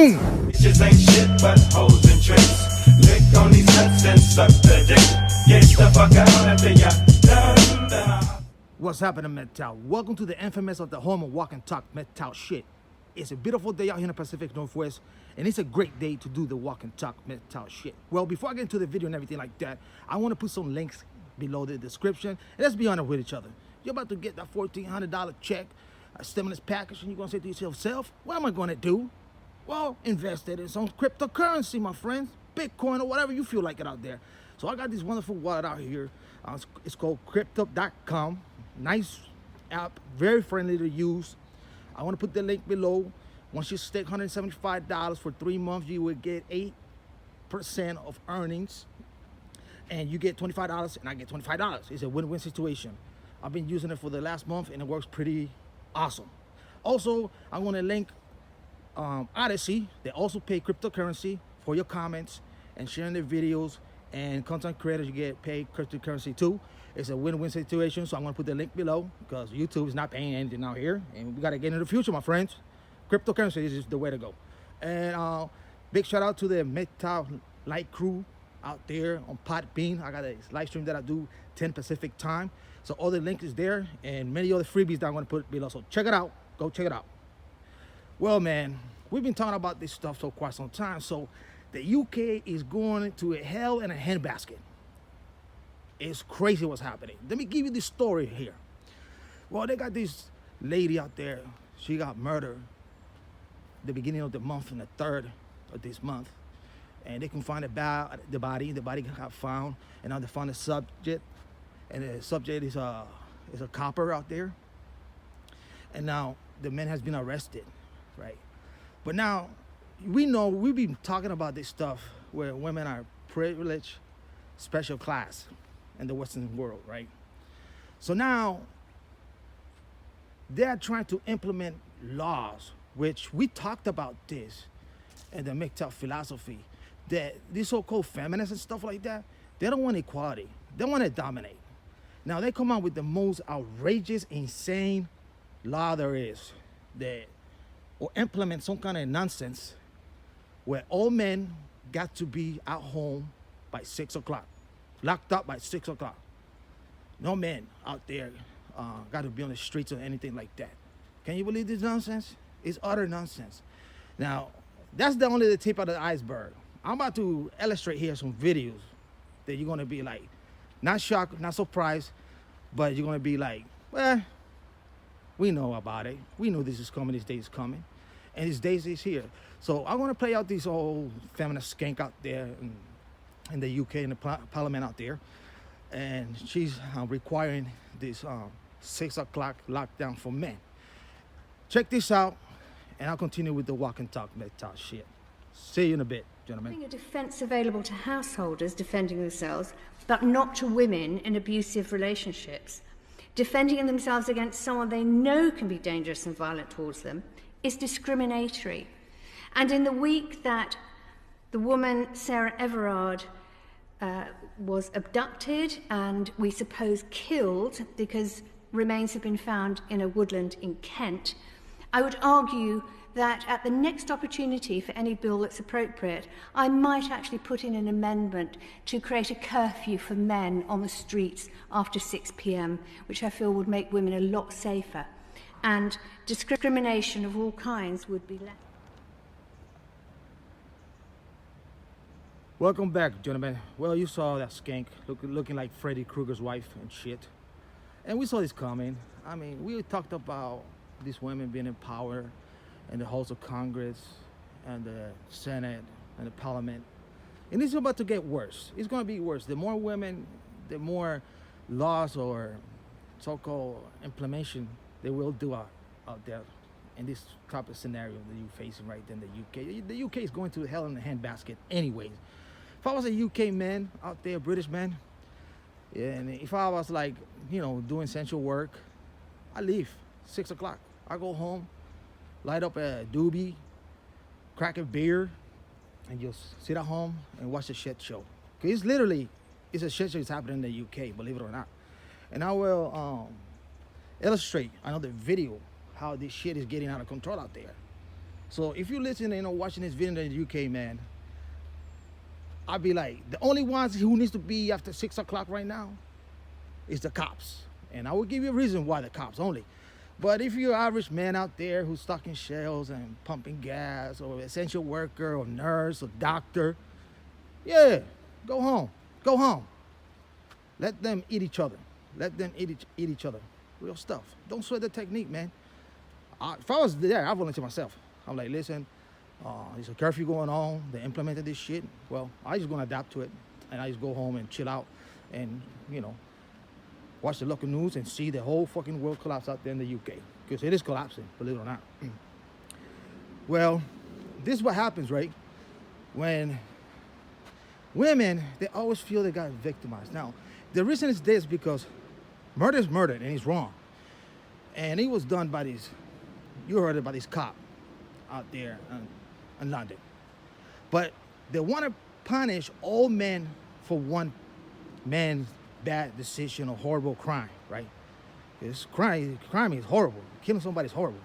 Bitches ain't shit but hoes and tricks. Lick on these nuts and suck the dick. Get the fuck out after ya done. What's happening, MGTOW? Welcome to the infamous of the home of walk and talk MGTOW shit. It's a beautiful day out here in the Pacific Northwest, and it's a great day to do the walk and talk MGTOW shit. Well, before I get into the video and everything like that, I want to put some links below the description. And let's be honest with each other. You're about to get that $1,400 check, a stimulus package, and you're going to say to yourself, what am I going to do? Well, invest it in some cryptocurrency, my friends. Bitcoin or whatever you feel like it out there. So I got this wonderful wallet out here. It's called crypto.com. Nice app, very friendly to use. I want to put the link below. Once you stake $175 for 3 months, you will get 8% of earnings. And you get $25 and I get $25. It's a win-win situation. I've been using it for the last month and it works pretty awesome. Also, I'm going to link Odyssey. They also pay cryptocurrency for your comments and sharing their videos, and content creators, you get paid cryptocurrency too. It's a win-win situation, so I'm going to put the link below because YouTube is not paying anything out here, and we got to get into the future, my friends. Cryptocurrency is just the way to go. And big shout out to the MGTOW light crew out there on Podbean. I got a live stream that I do 10 Pacific time, so all the link is there and many other freebies that I'm going to put below, so check it out. Go check it out. Well, man, we've been talking about this stuff for quite some time. So the UK is going to a hell in a handbasket. It's crazy what's happening. Let me give you this story here. Well, they got this lady out there. She got murdered the beginning of the month, and the 3rd of this month. And they can find the body. The body got found, and now they found the subject. And the subject is a copper out there. And now the man has been arrested. Right, but now we know we've been talking about this stuff where women are privileged, special class in the Western world, right? So now they're trying to implement laws, which we talked about this in the MGTOW philosophy, that these so-called feminists and stuff like that, they don't want equality. They want to dominate. Now they come out with the most outrageous, insane law there is, that or implement some kind of nonsense where all men got to be at home by 6 o'clock, locked up by 6 o'clock. No men out there got to be on the streets or anything like that. Can you believe this nonsense? It's utter nonsense. Now, that's only the tip of the iceberg. I'm about to illustrate here some videos that you're going to be like, not shocked, not surprised, but you're going to be like, well, we know about it. We know this is coming, this day is coming. And this day is here. So I'm going to play out this old feminist skank out there in the UK, in the parliament out there. And she's requiring this 6 o'clock lockdown for men. Check this out, and I'll continue with the walk and talk MGTOW shit. See you in a bit, gentlemen. Having a defence available to householders defending themselves, but not to women in abusive relationships. Defending themselves against someone they know can be dangerous and violent towards them is discriminatory. And in the week that the woman, Sarah Everard, was abducted and we suppose killed because remains have been found in a woodland in Kent, I would argue that at the next opportunity for any bill that's appropriate, I might actually put in an amendment to create a curfew for men on the streets after 6 p.m, which I feel would make women a lot safer. And discrimination of all kinds would be less. Welcome back, gentlemen. Well, you saw that skank looking like Freddy Krueger's wife and shit. And we saw this coming. I mean, we talked about these women being in power in the halls of Congress and the Senate and the Parliament. And it's about to get worse. It's going to be worse. The more women, the more laws or so-called implementation they will do out there in this type of scenario that you're facing right in the UK. The UK is going to hell in a handbasket anyways. If I was a UK man out there, British man, and if I was like, you know, doing essential work, I leave 6 o'clock. I go home, light up a doobie, crack a beer, and just sit at home and watch a shit show. Because it's a shit show that's happening in the UK, believe it or not. And I will illustrate another video how this shit is getting out of control out there. So if you're listening or watching this video in the UK, man, I'd be like, the only ones who needs to be after 6 o'clock right now is the cops. And I will give you a reason why the cops only. But if you're an average man out there who's stocking shelves and pumping gas, or essential worker or nurse or doctor, yeah, go home. Go home. Let them eat each other. Let them eat each other. Real stuff. Don't sweat the technique, man. If I was there, I'd volunteer myself. I'm like, listen, there's a curfew going on. They implemented this shit. Well, I just gonna adapt to it, and I just go home and chill out, and watch the local news and see the whole fucking world collapse out there in the UK, because it is collapsing, believe it or not. Well, this is what happens, right? When women, they always feel they got victimized. Now, the reason it's this because murder is murder, and it's wrong. And it was done by these, you heard it, by these cops out there in London. But they want to punish all men for one man's bad decision or horrible crime, right? Because crime is horrible. Killing somebody is horrible.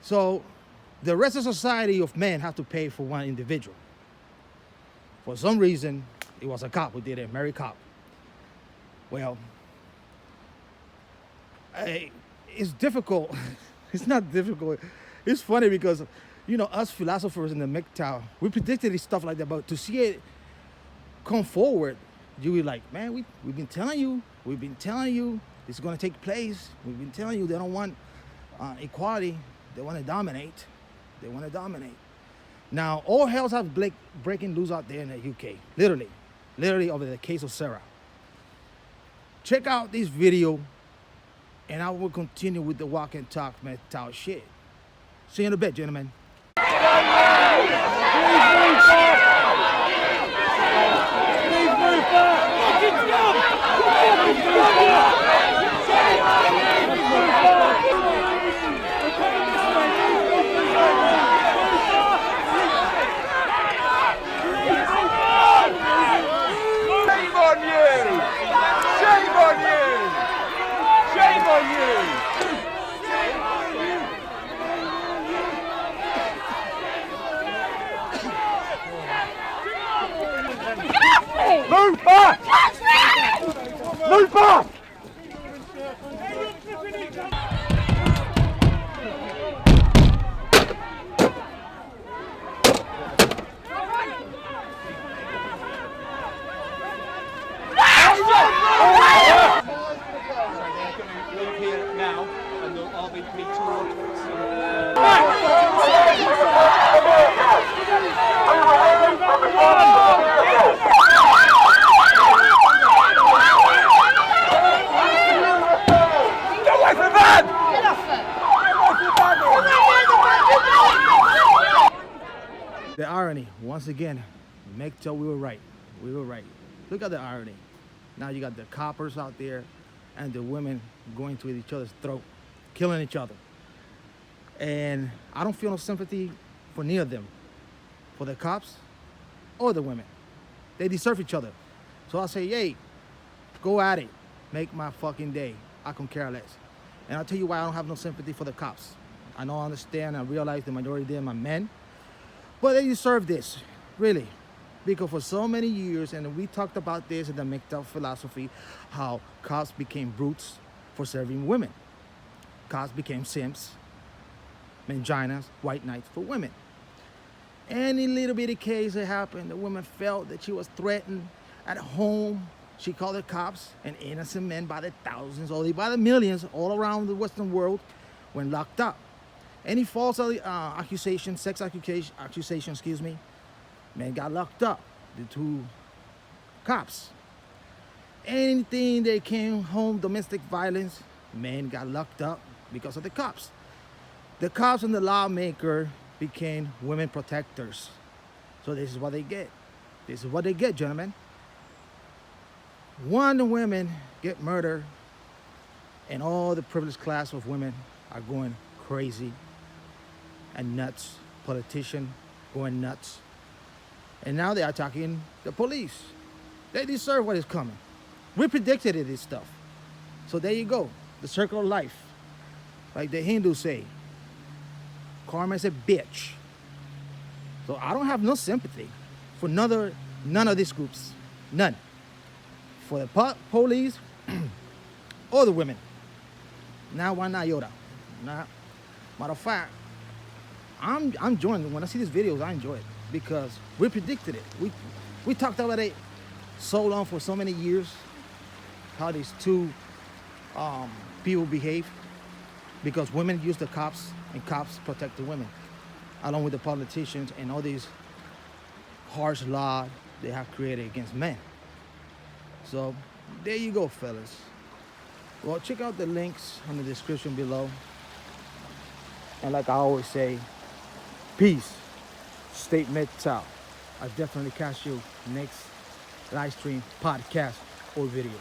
So the rest of society of men have to pay for one individual. For some reason, it was a cop who did it, a married cop. Well, it's difficult. It's not difficult. It's funny because, us philosophers in the MGTOW, we predicted this stuff like that, but to see it come forward, you be like, man, we've been telling you it's going to take place. We've been telling you they don't want equality. They want to dominate. Now, all hells have breaking loose out there in the UK. Literally over the case of Sarah. Check out this video, and I will continue with the walk and talk MGTOW shit. See you in a bit, gentlemen. Move back! Move back! Leave here now, and they'll all be The irony, once again, MGTOW, we were right. Look at the irony. Now you got the coppers out there and the women going to each other's throat, killing each other. And I don't feel no sympathy for neither of them, for the cops or the women. They deserve each other. So I say, hey, go at it. Make my fucking day. I can care less. And I'll tell you why I don't have no sympathy for the cops. I know, I understand, I realize the majority of them are men, but they deserve this, really. Because for so many years, and we talked about this in the MGTOW philosophy, how cops became brutes for serving women. Cops became simps, manginas, white knights for women. Any little bitty case that happened, the woman felt that she was threatened at home. She called the cops, and innocent men by the thousands or by the millions all around the Western world were locked up. Any false accusation, sex accusation, men got locked up due to cops. Anything that came home, domestic violence, men got locked up because of the cops. The cops and the lawmaker became women protectors. So this is what they get. This is what they get, gentlemen. One, women get murdered, and all the privileged class of women are going crazy and nuts. Politicians going nuts. And now they are attacking the police. They deserve what is coming. We predicted this stuff. So there you go. The circle of life. Like the Hindus say. Karma's a bitch. So I don't have no sympathy for none of these groups. None. For the police or the women. Not one iota. Nah. Matter of fact, I'm enjoying it. When I see these videos, I enjoy it because we predicted it. We talked about it so long for so many years, how these two people behave, because women use the cops and cops protect the women, along with the politicians and all these harsh laws they have created against men. So there you go, fellas. Well, check out the links in the description below. And like I always say, peace, stay MGTOW. I'll definitely catch you next live stream, podcast, or video.